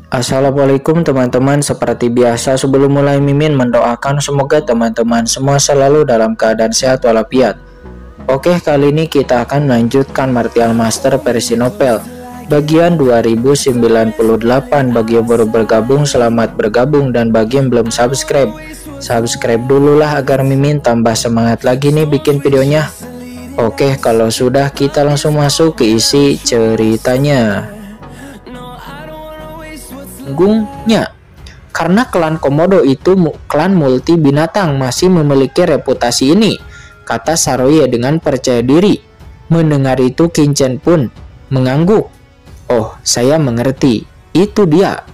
Assalamualaikum teman-teman, seperti biasa sebelum mulai Mimin mendoakan semoga teman-teman semua selalu dalam keadaan sehat walafiat. Oke, kali ini kita akan melanjutkan Martial Master versi novel bagian 2098. Bagi yang baru bergabung, selamat bergabung, dan bagi yang belum subscribe dulu lah agar Mimin tambah semangat lagi nih bikin videonya. Oke, kalau sudah kita langsung masuk ke isi ceritanya. Gungnya, karena klan Komodo itu klan multi binatang masih memiliki reputasi ini, kata Saroye dengan percaya diri. Mendengar itu Kinchen pun mengangguk. Oh, saya mengerti, itu dia.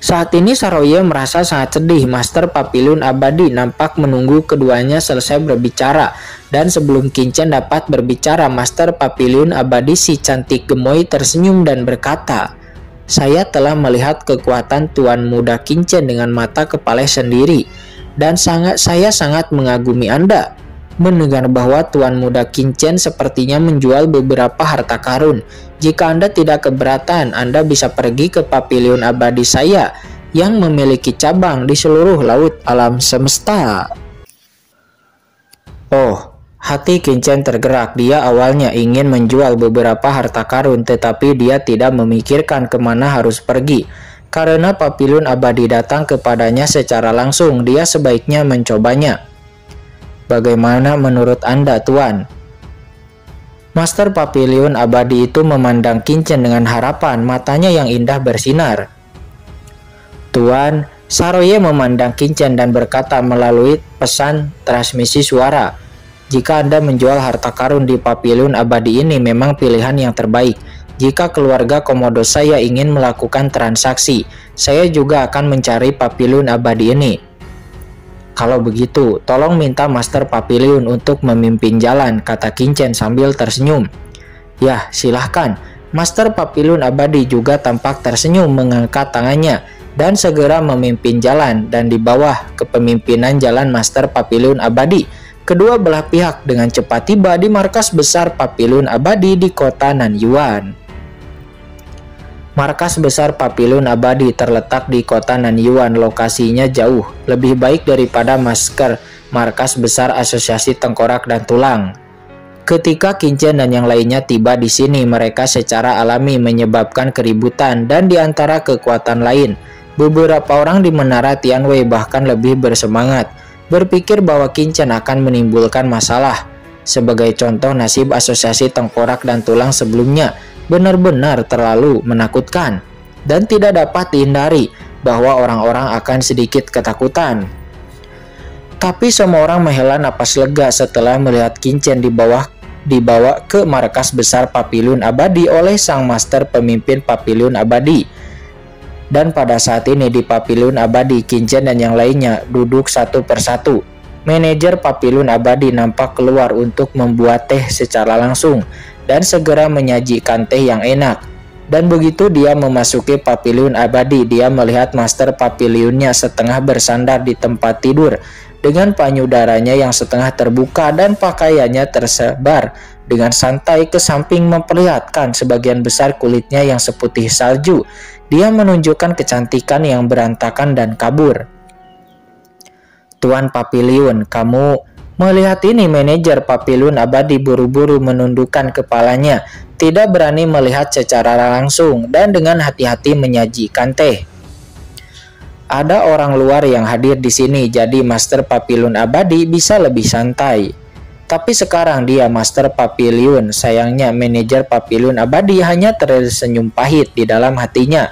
Saat ini Saroye merasa sangat sedih. Master Papiliun Abadi nampak menunggu keduanya selesai berbicara, dan sebelum Kinchen dapat berbicara, Master Papiliun Abadi si cantik gemoy tersenyum dan berkata, saya telah melihat kekuatan Tuan Muda Kinchen dengan mata kepala sendiri, dan saya sangat mengagumi Anda. Mendengar bahwa Tuan Muda Kinchen sepertinya menjual beberapa harta karun. Jika Anda tidak keberatan, Anda bisa pergi ke Papiliun Abadi saya yang memiliki cabang di seluruh laut alam semesta. Oh, hati Kinchen tergerak. Dia awalnya ingin menjual beberapa harta karun, tetapi dia tidak memikirkan kemana harus pergi. Karena Papiliun Abadi datang kepadanya secara langsung, dia sebaiknya mencobanya. Bagaimana menurut Anda, Tuan? Master Papiliun Abadi itu memandang Kinchen dengan harapan, matanya yang indah bersinar. Tuan, Saroye memandang Kinchen dan berkata melalui pesan transmisi suara, jika Anda menjual harta karun di Papiliun Abadi ini memang pilihan yang terbaik. Jika keluarga Komodo saya ingin melakukan transaksi, saya juga akan mencari Papiliun Abadi ini. Kalau begitu, tolong minta Master Papiliun untuk memimpin jalan, kata Kinchen sambil tersenyum. Ya, silahkan. Master Papiliun Abadi juga tampak tersenyum mengangkat tangannya dan segera memimpin jalan, dan di bawah kepemimpinan jalan Master Papiliun Abadi, kedua belah pihak dengan cepat tiba di markas besar Papiliun Abadi di kota Nanyuan. Markas besar Papiliun Abadi terletak di kota Nanyuan. Lokasinya jauh lebih baik daripada markas besar Asosiasi Tengkorak dan Tulang. Ketika Kinchen dan yang lainnya tiba di sini, mereka secara alami menyebabkan keributan, dan di antara kekuatan lain, beberapa orang di Menara Tianwei bahkan lebih bersemangat, berpikir bahwa Kinchen akan menimbulkan masalah. Sebagai contoh, nasib Asosiasi Tengkorak dan Tulang sebelumnya benar-benar terlalu menakutkan, dan tidak dapat dihindari bahwa orang-orang akan sedikit ketakutan. Tapi semua orang menghela napas lega setelah melihat Kinchen dibawa ke markas besar Papiliun Abadi oleh sang master pemimpin Papiliun Abadi. Dan pada saat ini di Papiliun Abadi, Kinchen dan yang lainnya duduk satu persatu. Manajer Papiliun Abadi nampak keluar untuk membuat teh secara langsung dan segera menyajikan teh yang enak. Dan begitu dia memasuki Papiliun Abadi, dia melihat Master Papiliunnya setengah bersandar di tempat tidur dengan payudaranya yang setengah terbuka dan pakaiannya tersebar dengan santai ke samping memperlihatkan sebagian besar kulitnya yang seputih salju. Dia menunjukkan kecantikan yang berantakan dan kabur. Tuan Papiliun, kamu melihat ini? Manajer Papiliun Abadi buru-buru menundukkan kepalanya, tidak berani melihat secara langsung, dan dengan hati-hati menyajikan teh. Ada orang luar yang hadir di sini, jadi Master Papiliun Abadi bisa lebih santai. Tapi sekarang dia Master Papiliun. Sayangnya manajer Papiliun Abadi hanya tersenyum pahit di dalam hatinya.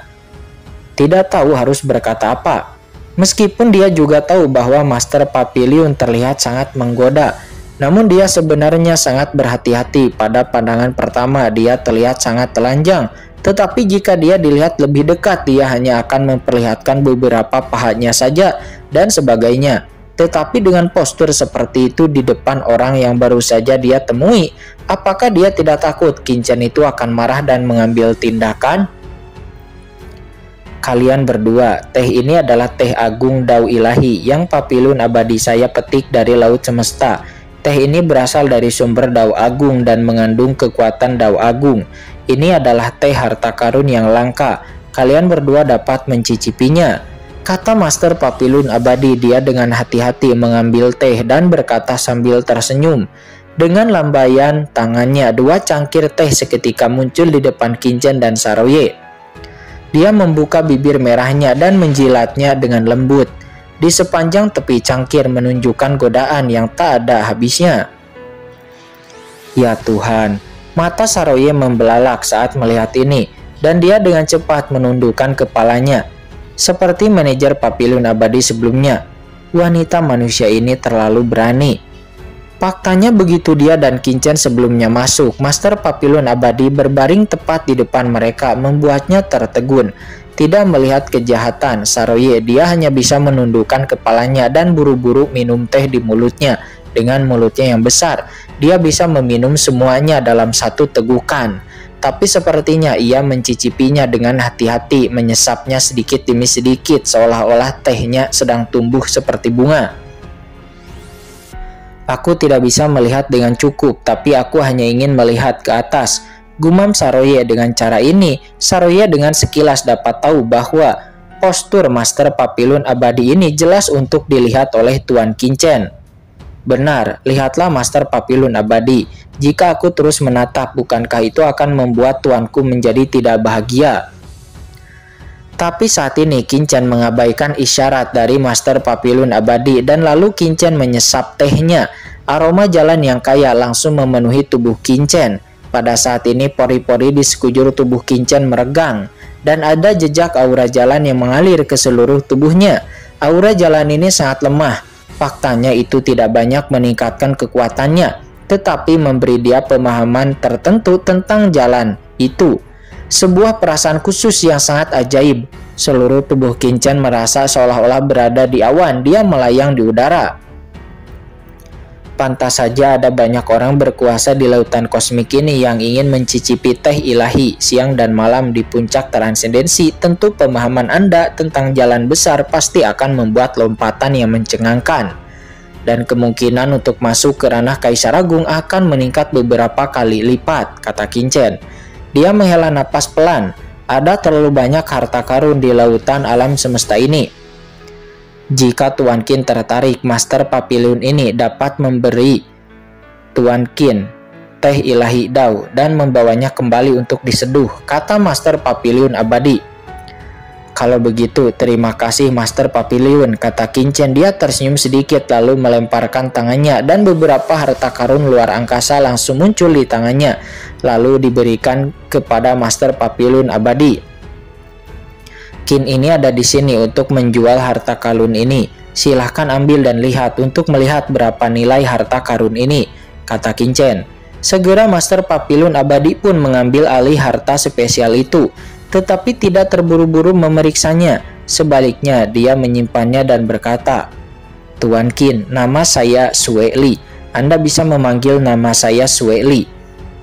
Tidak tahu harus berkata apa. Meskipun dia juga tahu bahwa Master Papiliun terlihat sangat menggoda, namun dia sebenarnya sangat berhati-hati. Pada pandangan pertama dia terlihat sangat telanjang, tetapi jika dia dilihat lebih dekat, dia hanya akan memperlihatkan beberapa pahanya saja dan sebagainya. Tetapi dengan postur seperti itu di depan orang yang baru saja dia temui, apakah dia tidak takut Kinchen itu akan marah dan mengambil tindakan? Kalian berdua, teh ini adalah teh agung Dao Ilahi yang Papiliun Abadi saya petik dari laut semesta. Teh ini berasal dari sumber Dao Agung dan mengandung kekuatan Dao Agung. Ini adalah teh harta karun yang langka kalian berdua dapat mencicipinya, kata Master Papilun Abadi. Dia dengan hati-hati mengambil teh dan berkata sambil tersenyum. Dengan lambaian tangannya, 2 cangkir teh seketika muncul di depan Qingchen dan Saroye. Dia membuka bibir merahnya dan menjilatnya dengan lembut. Di sepanjang tepi cangkir menunjukkan godaan yang tak ada habisnya. Ya Tuhan, mata Saroye membelalak saat melihat ini, dan dia dengan cepat menundukkan kepalanya. Seperti manajer Papilun Abadi sebelumnya, wanita manusia ini terlalu berani. Faktanya begitu dia dan Qingchen sebelumnya masuk, Master Papilun Abadi berbaring tepat di depan mereka, membuatnya tertegun. Tidak melihat kejahatan Saroye, dia hanya bisa menundukkan kepalanya dan buru-buru minum teh di mulutnya. Dengan mulutnya yang besar, dia bisa meminum semuanya dalam satu tegukan. Tapi sepertinya ia mencicipinya dengan hati-hati, menyesapnya sedikit demi sedikit, seolah-olah tehnya sedang tumbuh seperti bunga. Aku tidak bisa melihat dengan cukup, tapi aku hanya ingin melihat ke atas, gumam Saroye. Dengan cara ini, Saroye dengan sekilas dapat tahu bahwa postur Master Papilun Abadi ini jelas untuk dilihat oleh Tuan Qingchen. Benar, lihatlah Master Papilun Abadi. Jika aku terus menatap, bukankah itu akan membuat tuanku menjadi tidak bahagia? Tapi saat ini Qingchen mengabaikan isyarat dari Master Papilun Abadi, dan lalu Qingchen menyesap tehnya. Aroma jalan yang kaya langsung memenuhi tubuh Qingchen. Pada saat ini pori-pori di sekujur tubuh Qingchen meregang, dan ada jejak aura jalan yang mengalir ke seluruh tubuhnya. Aura jalan ini sangat lemah. Faktanya itu tidak banyak meningkatkan kekuatannya, tetapi memberi dia pemahaman tertentu tentang jalan itu. Sebuah perasaan khusus yang sangat ajaib. Seluruh tubuh Qingchen merasa seolah-olah berada di awan, dia melayang di udara. Pantas saja ada banyak orang berkuasa di lautan kosmik ini yang ingin mencicipi teh ilahi siang dan malam di puncak transendensi. Tentu pemahaman Anda tentang jalan besar pasti akan membuat lompatan yang mencengangkan. Dan kemungkinan untuk masuk ke ranah Kaisar Agung akan meningkat beberapa kali lipat, kata Qingchen. Dia menghela napas pelan. Ada terlalu banyak harta karun di lautan alam semesta ini. Jika Tuan Qin tertarik, Master Papilun ini dapat memberi Tuan Qin teh ilahi Dao dan membawanya kembali untuk diseduh, kata Master Papilun Abadi. Kalau begitu, terima kasih Master Papilun, kata Qingchen. Dia tersenyum sedikit lalu melemparkan tangannya, dan beberapa harta karun luar angkasa langsung muncul di tangannya, lalu diberikan kepada Master Papilun Abadi. Qin ini ada di sini untuk menjual harta karun ini. Silahkan ambil dan lihat untuk melihat berapa nilai harta karun ini, kata Qingchen. Segera Master Papilun Abadi pun mengambil alih harta spesial itu, tetapi tidak terburu-buru memeriksanya. Sebaliknya, dia menyimpannya dan berkata, Tuan Qin, nama saya Sue Li. Anda bisa memanggil nama saya Sue Li.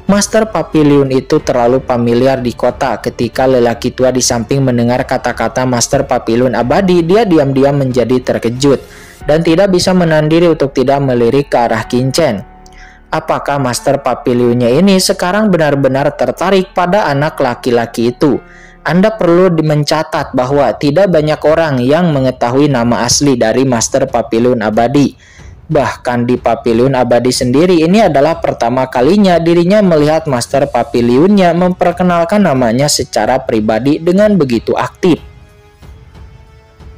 Master Papilun itu terlalu familiar di kota. Ketika lelaki tua di samping mendengar kata-kata Master Papilun Abadi, dia diam-diam menjadi terkejut dan tidak bisa menahan diri untuk tidak melirik ke arah Qingchen. Apakah Master Papilunnya ini sekarang benar-benar tertarik pada anak laki-laki itu? Anda perlu mencatat bahwa tidak banyak orang yang mengetahui nama asli dari Master Papilun Abadi. Bahkan di Papilun Abadi sendiri, ini adalah pertama kalinya dirinya melihat Master Papilunnya memperkenalkan namanya secara pribadi dengan begitu aktif.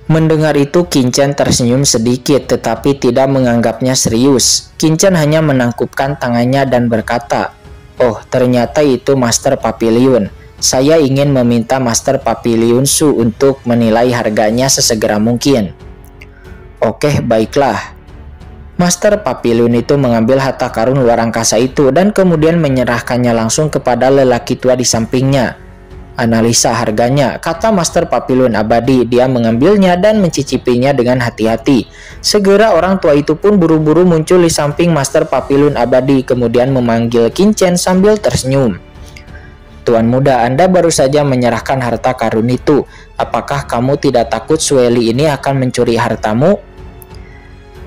Mendengar itu, Qingchen tersenyum sedikit tetapi tidak menganggapnya serius. Qingchen hanya menangkupkan tangannya dan berkata, "Oh, ternyata itu Master Papilun. Saya ingin meminta Master Papilun Su untuk menilai harganya sesegera mungkin." "Oke, baiklah." Master Papilun itu mengambil harta karun luar angkasa itu dan kemudian menyerahkannya langsung kepada lelaki tua di sampingnya. "Analisa harganya," kata Master Papilun Abadi. Dia mengambilnya dan mencicipinya dengan hati-hati. Segera orang tua itu pun buru-buru muncul di samping Master Papilun Abadi, kemudian memanggil Qingchen sambil tersenyum. "Tuan muda, Anda baru saja menyerahkan harta karun itu. Apakah kamu tidak takut Sue Li ini akan mencuri hartamu?"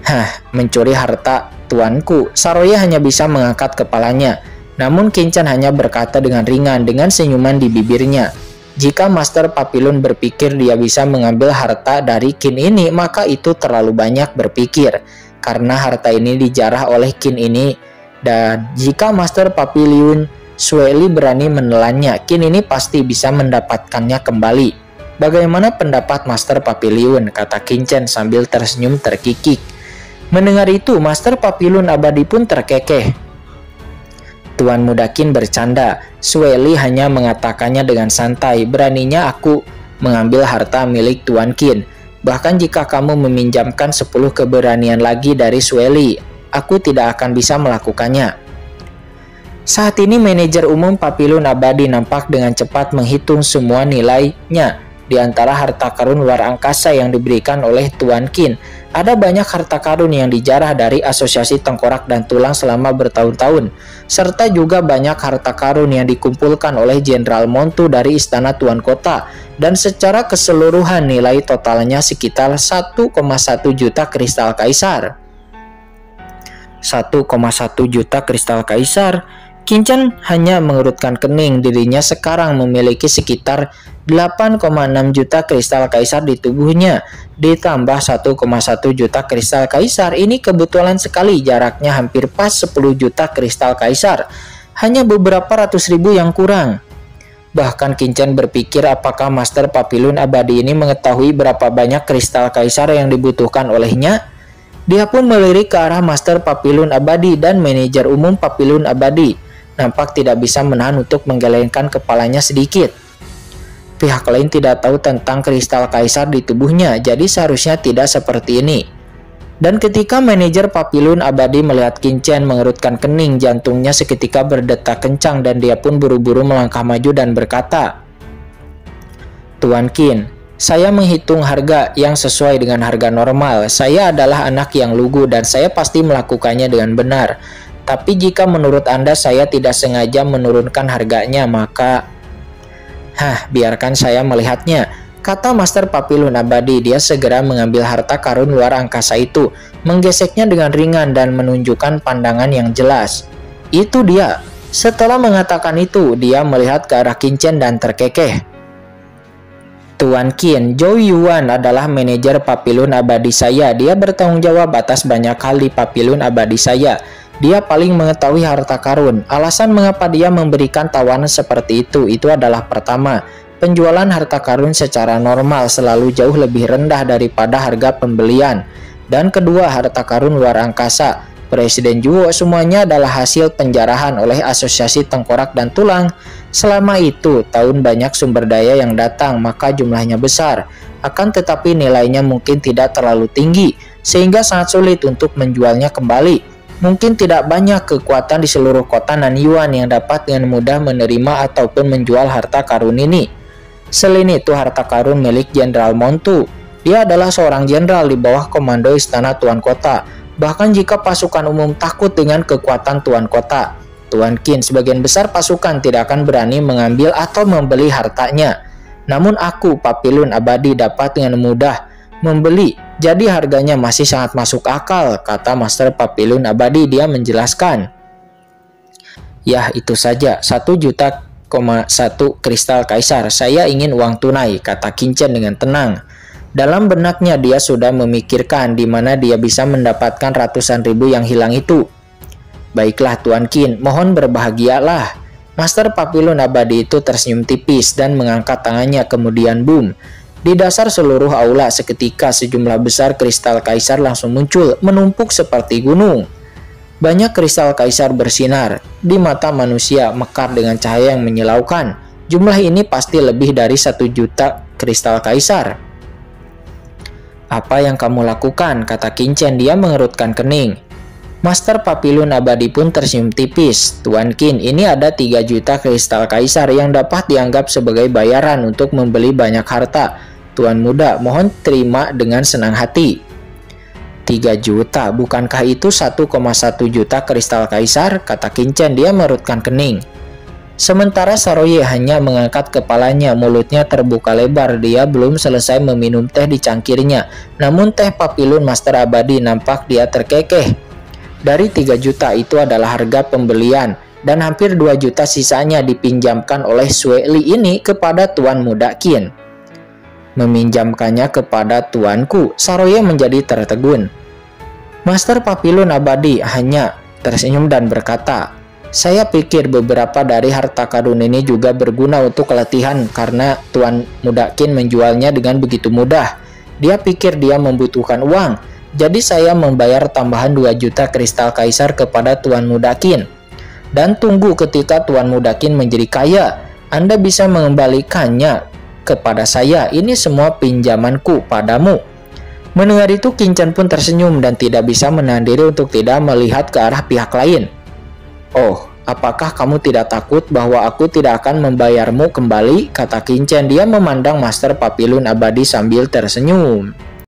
"Hah, mencuri harta tuanku?" Saroye hanya bisa mengangkat kepalanya. Namun Qingchen hanya berkata dengan ringan dengan senyuman di bibirnya, Jika Master Papillon berpikir dia bisa mengambil harta dari Qin ini, maka itu terlalu banyak berpikir, karena harta ini dijarah oleh Qin ini. Dan jika Master Papillon Sueli berani menelannya, Qin ini pasti bisa mendapatkannya kembali. Bagaimana pendapat Master Papillon? Kata Qin Chen sambil tersenyum terkikik. Mendengar itu, Master Papillon Abadi pun terkekeh. Tuan Muda Qin bercanda. Sueli hanya mengatakannya dengan santai. Beraninya aku mengambil harta milik Tuan Qin. Bahkan jika kamu meminjamkan 10 keberanian lagi dari Sueli, aku tidak akan bisa melakukannya. Saat ini manajer umum Papillon Abadi nampak dengan cepat menghitung semua nilainya. Di antara harta karun luar angkasa yang diberikan oleh Tuan Qin, ada banyak harta karun yang dijarah dari Asosiasi Tengkorak dan Tulang selama bertahun-tahun, serta juga banyak harta karun yang dikumpulkan oleh Jenderal Montu dari Istana Tuan Kota, dan secara keseluruhan nilai totalnya sekitar 1,1 juta kristal kaisar. 1,1 juta kristal kaisar. Qin Chen hanya mengerutkan kening. Dirinya sekarang memiliki sekitar 8,6 juta kristal kaisar di tubuhnya. Ditambah 1,1 juta kristal kaisar, ini kebetulan sekali jaraknya hampir pas 10 juta kristal kaisar. Hanya beberapa ratus ribu yang kurang. Bahkan Qin Chen berpikir apakah Master Papillon Abadi ini mengetahui berapa banyak kristal kaisar yang dibutuhkan olehnya. Dia pun melirik ke arah Master Papillon Abadi dan manajer umum Papillon Abadi. Nampak tidak bisa menahan untuk menggelengkan kepalanya sedikit. Pihak lain tidak tahu tentang kristal kaisar di tubuhnya, jadi seharusnya tidak seperti ini. Dan ketika manajer Papillon Abadi melihat Qin Chen mengerutkan kening, jantungnya seketika berdetak kencang dan dia pun buru-buru melangkah maju dan berkata, "Tuan Qin, saya menghitung harga yang sesuai dengan harga normal. Saya adalah anak yang lugu dan saya pasti melakukannya dengan benar. Tapi jika menurut Anda saya tidak sengaja menurunkan harganya, maka... biarkan saya melihatnya," kata Master Papillon Abadi. Dia segera mengambil harta karun luar angkasa itu, menggeseknya dengan ringan dan menunjukkan pandangan yang jelas. "Itu dia." Setelah mengatakan itu, dia melihat ke arah Qin Chen dan terkekeh. "Tuan Qin, Zhou Yuan adalah manajer Papillon Abadi saya. Dia bertanggung jawab atas banyak hal di Papillon Abadi saya. Dia paling mengetahui harta karun. Alasan mengapa dia memberikan tawaran seperti itu adalah pertama, penjualan harta karun secara normal selalu jauh lebih rendah daripada harga pembelian. Dan kedua, harta karun luar angkasa, Presiden Zhuo, semuanya adalah hasil penjarahan oleh Asosiasi Tengkorak dan Tulang. Selama itu, tahun banyak sumber daya yang datang, maka jumlahnya besar. Akan tetapi nilainya mungkin tidak terlalu tinggi, sehingga sangat sulit untuk menjualnya kembali. Mungkin tidak banyak kekuatan di seluruh kota Nanyuan yang dapat dengan mudah menerima ataupun menjual harta karun ini. Selain itu, harta karun milik Jenderal Montu. Dia adalah seorang jenderal di bawah komando Istana Tuan Kota. Bahkan jika pasukan umum takut dengan kekuatan Tuan Kota, Tuan Qin, sebagian besar pasukan tidak akan berani mengambil atau membeli hartanya. Namun aku, Papillon Abadi, dapat dengan mudah membeli, jadi harganya masih sangat masuk akal, kata Master Papillon Abadi. Dia menjelaskan, "Ya, itu saja, 1,1 juta kristal kaisar. Saya ingin uang tunai," kata Qin Chen dengan tenang. Dalam benaknya dia sudah memikirkan di mana dia bisa mendapatkan ratusan ribu yang hilang itu. "Baiklah Tuan Qin, mohon berbahagialah." Master Papillon Abadi itu tersenyum tipis dan mengangkat tangannya, kemudian boom. Di dasar seluruh aula seketika sejumlah besar kristal kaisar langsung muncul, menumpuk seperti gunung. Banyak kristal kaisar bersinar, di mata manusia mekar dengan cahaya yang menyilaukan. Jumlah ini pasti lebih dari 1 juta kristal kaisar. "Apa yang kamu lakukan?" kata Qin Chen. Dia mengerutkan kening. Master Papillon Abadi pun tersenyum tipis. "Tuan Qin, ini ada 3 juta kristal kaisar yang dapat dianggap sebagai bayaran untuk membeli banyak harta. Tuan Muda, mohon terima dengan senang hati." 3 juta, bukankah itu 1,1 juta kristal kaisar? Kata Qin Chen. Dia mengerutkan kening. Sementara Saroye hanya mengangkat kepalanya, mulutnya terbuka lebar. Dia belum selesai meminum teh di cangkirnya, namun teh Papillon Master Abadi nampak dia terkekeh. Dari 3 juta itu adalah harga pembelian. dan hampir 2 juta sisanya dipinjamkan oleh Sue Li ini kepada Tuan Muda Qin. Meminjamkannya kepada tuanku, Saroye menjadi tertegun. Master Papilun Abadi hanya tersenyum dan berkata, saya pikir beberapa dari harta karun ini juga berguna untuk latihan karena Tuan Muda Qin menjualnya dengan begitu mudah. Dia pikir dia membutuhkan uang, jadi saya membayar tambahan 2 juta kristal kaisar kepada Tuan Muda Qin. Dan tunggu ketika Tuan Muda Qin menjadi kaya, Anda bisa mengembalikannya kepada saya. Ini semua pinjamanku padamu. Mendengar itu, Qin Chen pun tersenyum dan tidak bisa menahan diri untuk tidak melihat ke arah pihak lain. Oh, apakah kamu tidak takut bahwa aku tidak akan membayarmu kembali? Kata Qin Chen. Dia memandang Master Papilun Abadi sambil tersenyum.